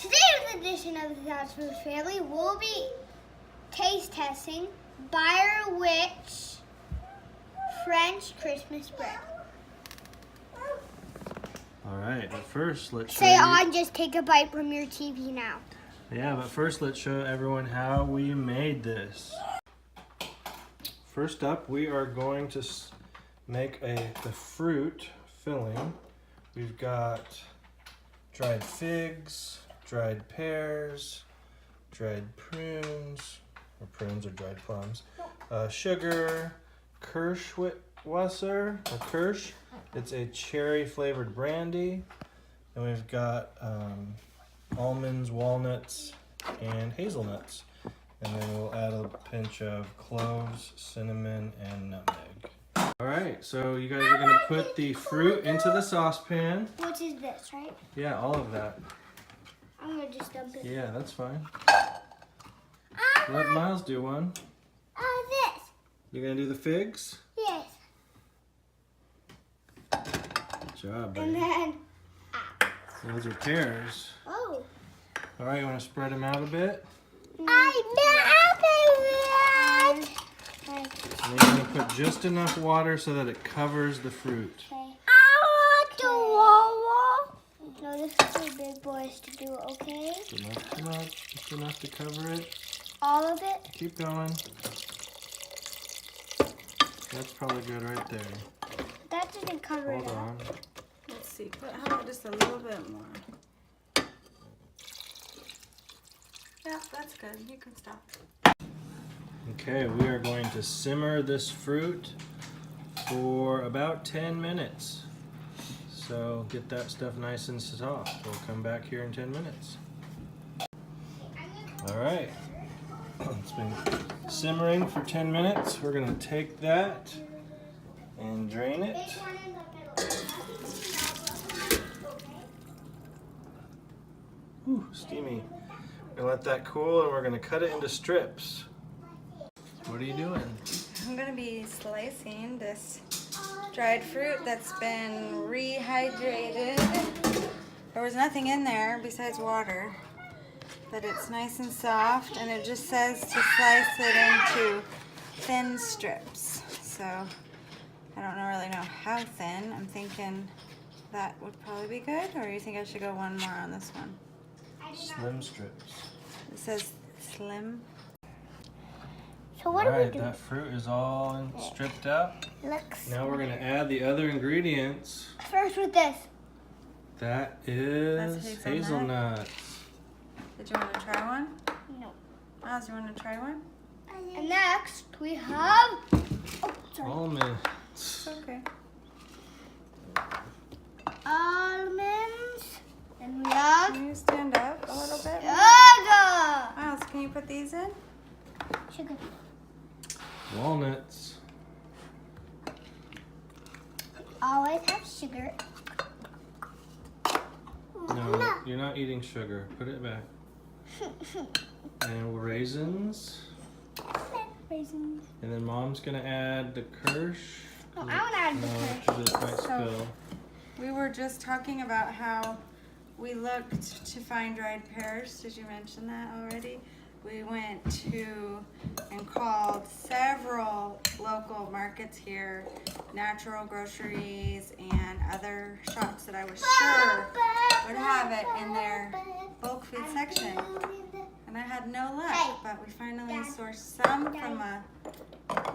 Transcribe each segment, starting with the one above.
Today's edition of the That's Food Family will be taste testing Bireweche French Christmas bread. Alright, but first let's show Say you... on, just take a bite from your TV now. Yeah, but first let's show everyone how we made this. First up, we are going to make the fruit filling. We've got dried figs, dried pears, dried prunes, or prunes or dried plums, sugar, Bireweche, or Kirsch. It's a cherry flavored brandy, and we've got almonds, walnuts, and hazelnuts. And then we'll add a pinch of cloves, cinnamon, and nutmeg. Alright, so you guys are going to put the fruit into the saucepan. Which is this, right? Yeah, all of that. I'm going to just dump it. Yeah, that's fine. Let Miles do one. This. You're going to do the figs? Yes. Good job, And baby. then, Those are pears. oh. Alright, you want to spread them out a bit? And And then you're going to put just enough water so that it covers the fruit. I want the water. No, this is for big boys to do, okay? Not too much, just enough to cover it. All of it? Keep going. That's probably good right there. That didn't cover Hold it up. on. Let's see, how about just a little bit more? Yeah, that's good. You can stop. Okay, we are going to simmer this fruit for about 10 minutes. So get that stuff nice and soft. We'll come back here in 10 minutes. Alright, it's been simmering for 10 minutes. We're going to take that and drain it. Ooh, steamy. We're going to let that cool and we're going to cut it into strips. What are you doing? I'm going to be slicing this dried fruit that's been rehydrated. There was nothing in there besides water, but it's nice and soft, and it just says to slice it into thin strips. So I don't really know how thin. I'm thinking that would probably be good, or you think I should go one more on this one? Slim strips. It says slim. So what do we Alright, do? that fruit is all stripped up. Looks. Now we're going to add the other ingredients. First with this. That is That's hazelnuts. Did you want to try one? No. Oz, you want to try one? And next we have. Oh, sorry. Almonds. It's okay. Almonds. And we have. Can you stand up a little bit? Sugar. Miles, can you put these in? Sugar. Walnuts. Always have sugar. No, you're not eating sugar. Put it back. And raisins. Raisins. And then Mom's going to add the Kirsch. No, I want to add No, the because it might spill. We were just talking about how we looked to find dried pears. Did you mention that already? We went to and called several local markets here, natural groceries and other shops that I was sure would have it in their bulk food section. And I had no luck, but we finally sourced some from a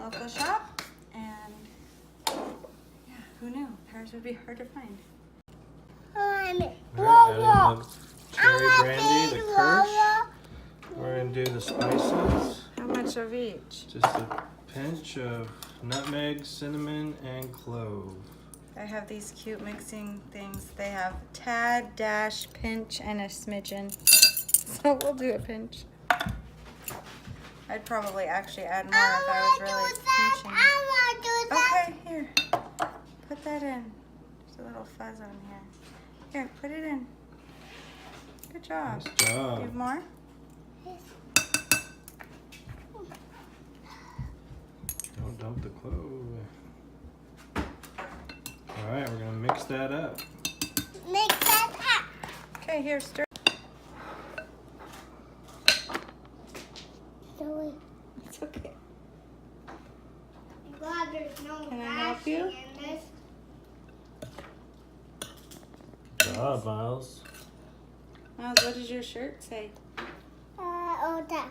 local shop, and yeah, who knew? Pears would be hard to find. Alright, adding the cherry brandy, the Kirsch. We're going to do the spices. How much of each? Just a pinch of nutmeg, cinnamon, and clove. I have these cute mixing things. They have tad, dash, pinch, and a smidgen. So we'll do a pinch. I'd probably actually add more if I was really pinching. Okay, here. Put that in. There's a little fuzz on here. Here, put it in. Good job. Nice You job. have more? Don't dump the clove. Alright, we're going to mix that up. Mix that up. Okay, here, stir. It's okay. I'm glad there's no Can I help you? mashing in this. Good job, Miles. Miles, what does your shirt say? That.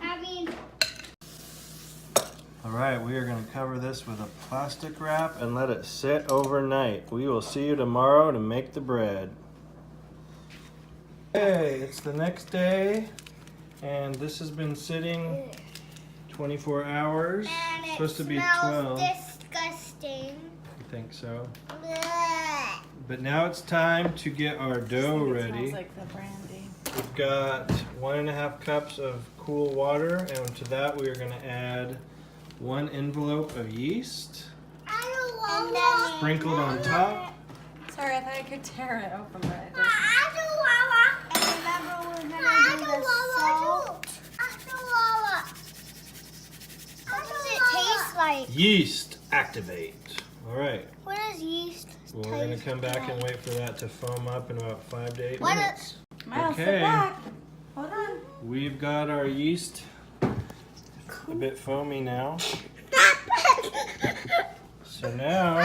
I mean, All right, we are going to cover this with a plastic wrap and let it sit overnight. We will see you tomorrow to make the bread. Hey, it's the next day, and this has been sitting 24 hours. and it Supposed to be smells 12. disgusting. I think so. Blech. But now it's time to get our dough It ready. smells like the brandy. We've got 1.5 cups of cool water, and to that we are going to add 1 envelope of yeast, I don't want sprinkled on top. Sorry, I thought I could tear it open, but I didn't. And remember, we're gonna do the salt. What does it taste like? Yeast activate. All right. What does yeast Well, we're going to come back and wait for that to foam up in about 5 to 8 What minutes. Miles, sit Okay. back. Hold on. We've got our yeast a bit foamy now. So now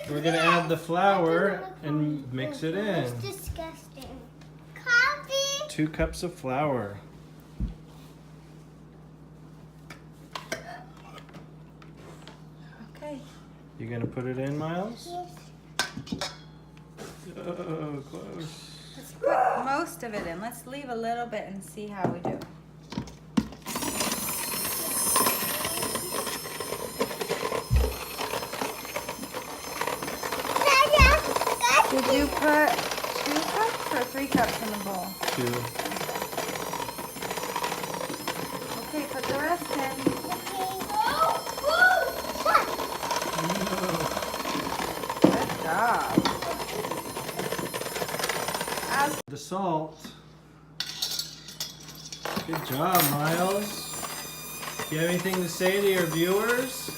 we're going to add the flour and mix it in. It's disgusting. Coffee. 2 cups of flour. Okay. You going to put it in, Miles? Oh, close. Let's put most of it in. Let's leave a little bit and see how we do. Did you put 2 cups or 3 cups in the bowl? 2. Okay, put the rest in. Good job. The salt. Good job, Miles. Do you have anything to say to your viewers?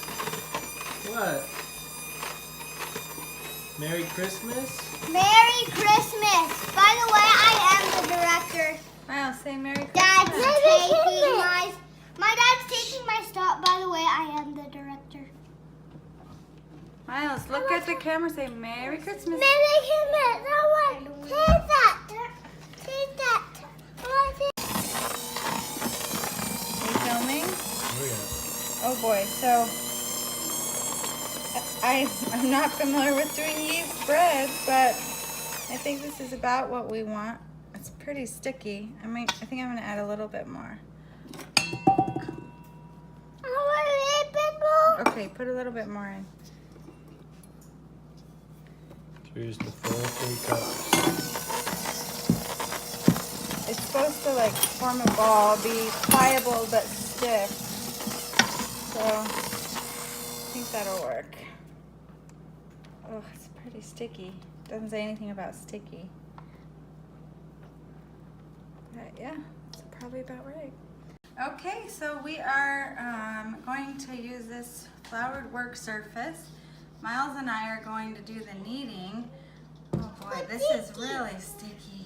What? Merry Christmas? Merry Christmas. By the way, I am the director. Miles, say Merry Dad's Christmas. taking my dad's taking my stop. By the way, I am the director. Miles, look at the camera. Say Merry Christmas. Merry Christmas. No one. Take that. Take that. Are you filming? Oh, Oh boy, so I'm not familiar with doing yeast breads, but I think this is about what we want. It's pretty sticky. I think I'm gonna add a little bit more. Okay, put a little bit more in. Here's the full 3 cups. It's supposed to like form a ball, be pliable but stiff. So I think that'll work. Oh, it's pretty sticky. Doesn't say anything about sticky. But yeah, it's probably about right. Okay, so we are going to use this floured work surface. Miles and I are going to do the kneading. Oh boy, this is really sticky.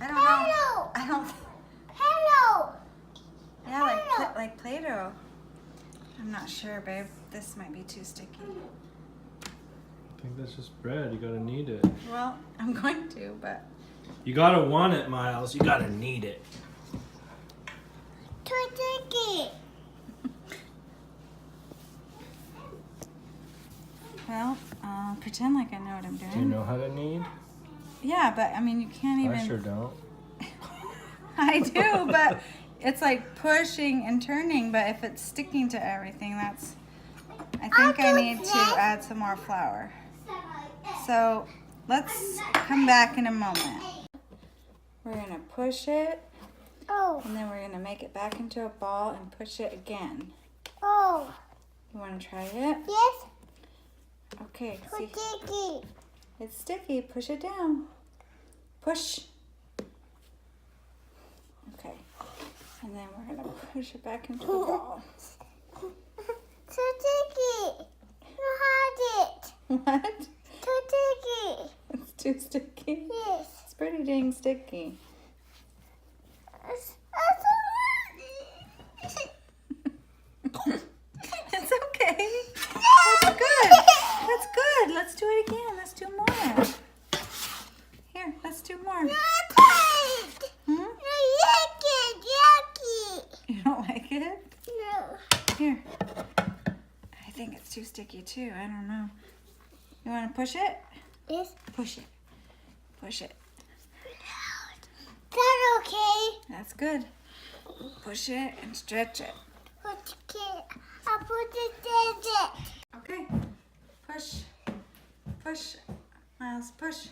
I don't know. I don't. Hello. Yeah, like Play-Doh. I'm not sure, babe. This might be too sticky. I think that's just bread. You gotta knead it. Well, I'm going to, but You gotta want it, Miles. You gotta knead it. Too sticky. well, pretend like I know what I'm doing. Do you know how to knead? Yeah, but I mean, you can't even. I sure don't. I do, but it's like pushing and turning. But if it's sticking to everything, that's. I think I need to add some more flour. So let's come back in a moment. We're gonna push it, Oh. and then we're gonna make it back into a ball and push it again. Oh. You wanna try it? Yes. Okay. Too See, sticky. it's sticky. Push it down. Push. Okay. And then we're gonna push it back into the ball. Too sticky. You had it. What? Too sticky. It's too sticky. Yes. It's pretty dang sticky. It's Yeah. Here, let's do more. Yucky! Hmm? Yucky! You don't like it? No. Here. I think it's too sticky too. I don't know. You want to push it? Yes. Push it. Push it. That's okay. That's good. Push it and stretch it. Okay. I'll put it in. Okay. Push. Push. Miles, push.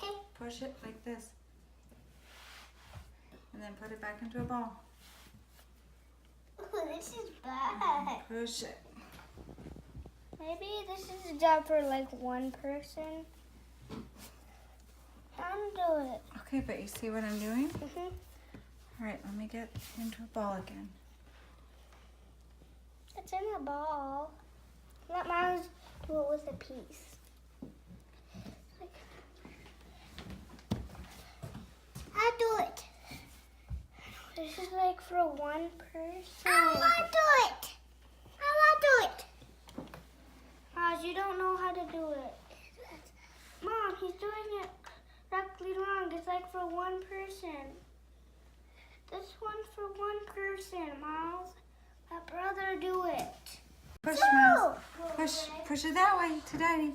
Okay. Push it like this. And then put it back into a ball. Oh, this is bad. Push it. Maybe this is a job for like one person. Handle it. Okay, but you see what I'm doing? Mhm. All right, let me get into a ball again. It's in a ball. Let Miles do it with a piece. I'll do it. This is like for one person. I want to do it. I want to do it. Miles, you don't know how to do it. Mom, he's doing it correctly wrong. It's like for one person. This one's for one person, Miles. Let brother do it. Push, No! Miles. Push it that way to Daddy.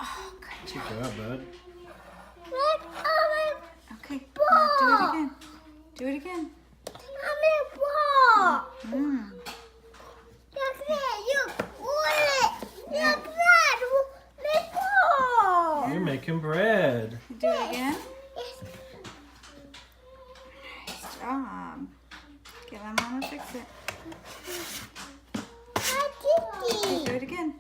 Oh, good Good job. job, bud. Let my Okay, ball. now do it again. Do it again. ball. Mm. Look there, you pull it. Yeah. Look that, my ball. You're making bread. Do it again. Yes. Nice job. Okay, let Mama fix it. Okay, do it again.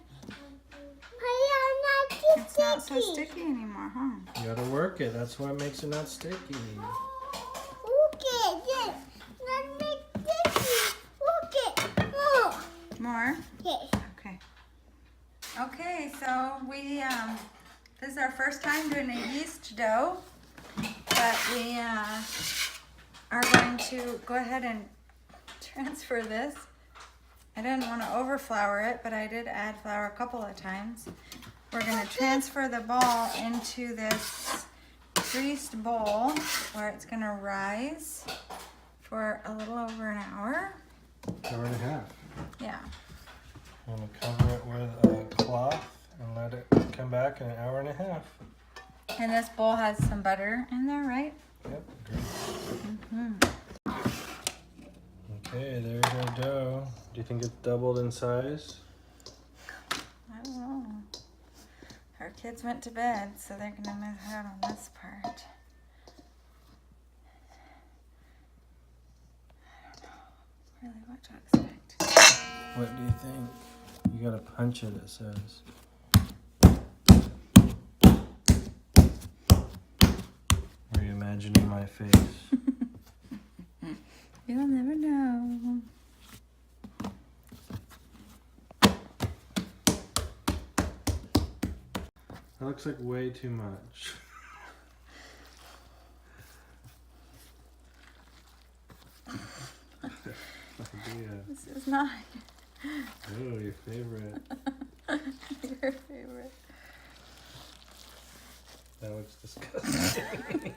It's not so sticky anymore, huh? You gotta work it. That's what makes it not sticky. Okay, yes. Let me sticky. Okay. More. More? Yes. Okay. Okay, so we this is our first time doing a yeast dough, but we are going to go ahead and transfer this. I didn't want to overflour it, but I did add flour a couple of times. We're going to transfer the ball into this greased bowl where it's going to rise for a little over an hour. Hour and a half. Yeah. I'm gonna cover it with a cloth and let it come back in an hour and a half. And this bowl has some butter in there, right? Yep. Great. Mm-hmm. Okay, there's our dough. Do you think it's doubled in size? I don't know. Our kids went to bed, so they're gonna miss out on this part. I don't know really what to expect. What do you think? You gotta punch it, it says. Are you imagining my face? You'll never know. That looks like way too much. Idea. This is not Oh, your favorite. your favorite. That looks disgusting.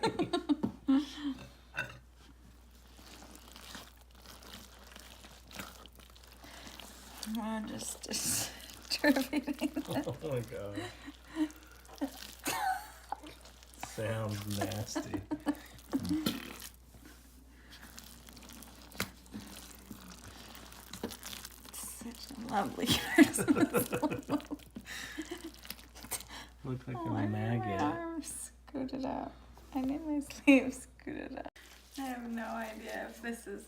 I'm just distributing it. Oh my god. Sounds nasty. Such a lovely Christmas. Looks like Oh, a I need my maggot. arms scooted up. I need my sleeves scooted up. I have no idea if this is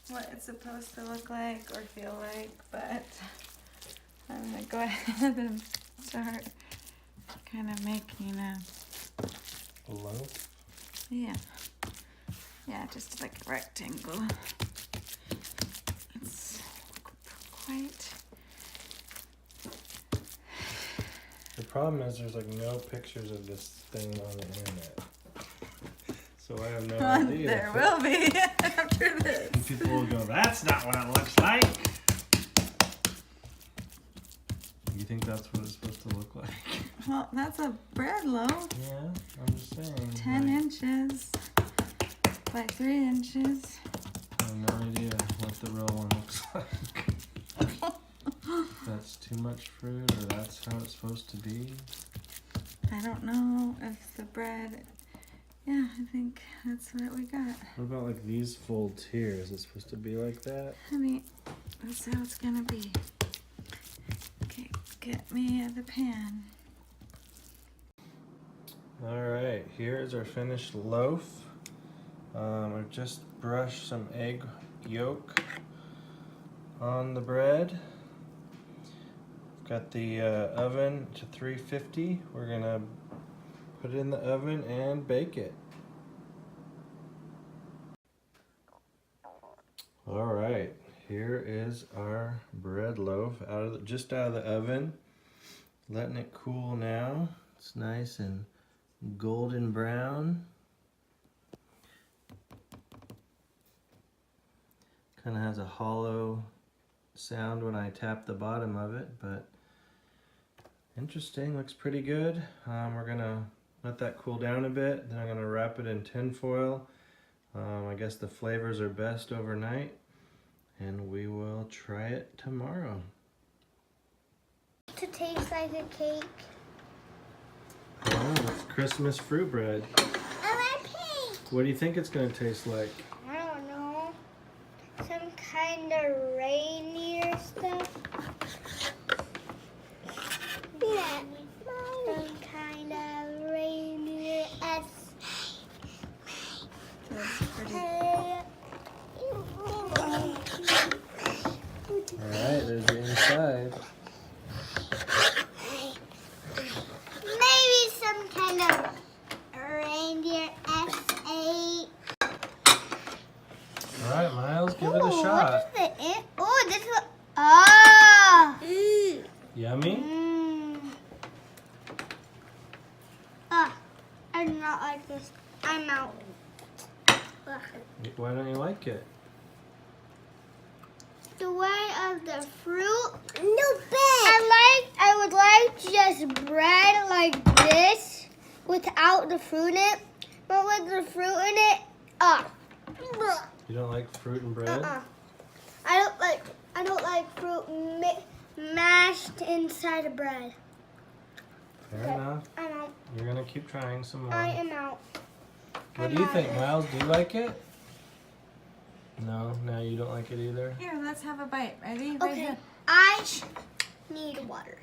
what it's supposed to look like or feel like, but I'm gonna go ahead and start kind of making a, Loaf? yeah, just like a rectangle. It's quite, The problem is there's like no pictures of this thing on the internet. So I have no idea. there will be after this. And people will go, that's not what it looks like. You You think that's what it's supposed to look like? Well, that's a bread loaf. Yeah, I'm just saying. 10 inches by 3 inches. I have no idea what the real one looks like. If that's too much fruit or that's how it's supposed to be. I don't know if the bread. Yeah, I think that's what we got. What about like these folds here? Is it supposed to be like that? Honey, that's how it's gonna be. Okay, get me the pan. Alright, here is our finished loaf. I've just brushed some egg yolk on the bread. Got the oven to 350. We're gonna put it in the oven and bake it. Alright, here is our bread loaf just out of the oven. Letting it cool now. It's nice and golden brown. Kind of has a hollow sound when I tap the bottom of it, but interesting, looks pretty good. We're gonna let that cool down a bit, then I'm gonna wrap it in tin foil. I guess the flavors are best overnight, and we will try it tomorrow. To taste like a cake. Oh, it's Christmas fruit bread. I like pink. What do you think it's gonna taste like? I don't know. Some kind of reindeer stuff. Yeah. Some kind of reindeer-esque. That's pretty. Alright, there's the inside. Maybe some kind of reindeer-esque. Alright, Miles, give it a shot. What is it? Oh, this one. Ah! Yummy? I do not like this. I'm out. Ugh. Why don't you like it? The way of the fruit. No bad. I would like just bread like this without the fruit in it, but with the fruit in it. You don't like fruit and bread? I don't like fruit mashed inside of bread. Fair enough. I'm out. You're gonna keep trying some more. I am out. What do you think, Miles? Do you like it? No, you don't like it either? Here, let's have a bite. Ready? Right Okay. here. I need water.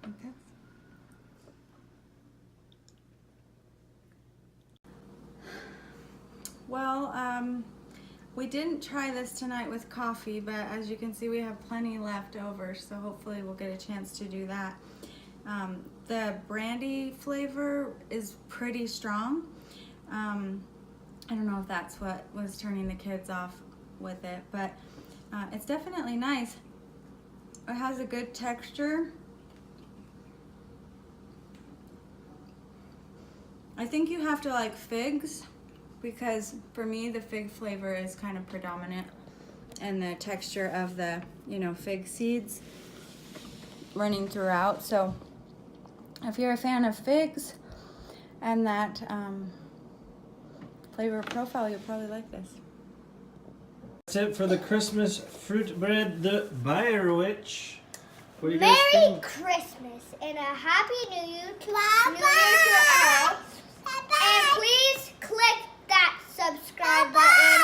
Okay. Well, we didn't try this tonight with coffee, but as you can see, we have plenty left over, so hopefully we'll get a chance to do that. The brandy flavor is pretty strong. I don't know if that's what was turning the kids off with it, but it's definitely nice. It has a good texture. I think you have to like figs, because for me the fig flavor is kind of predominant, and the texture of the, fig seeds running throughout. So if you're a fan of figs and that flavor profile, you'll probably like this. That's it for the Christmas fruit bread, the Bireweche. What do you guys Merry think? Christmas and a Happy New Year to all. And please click that subscribe button.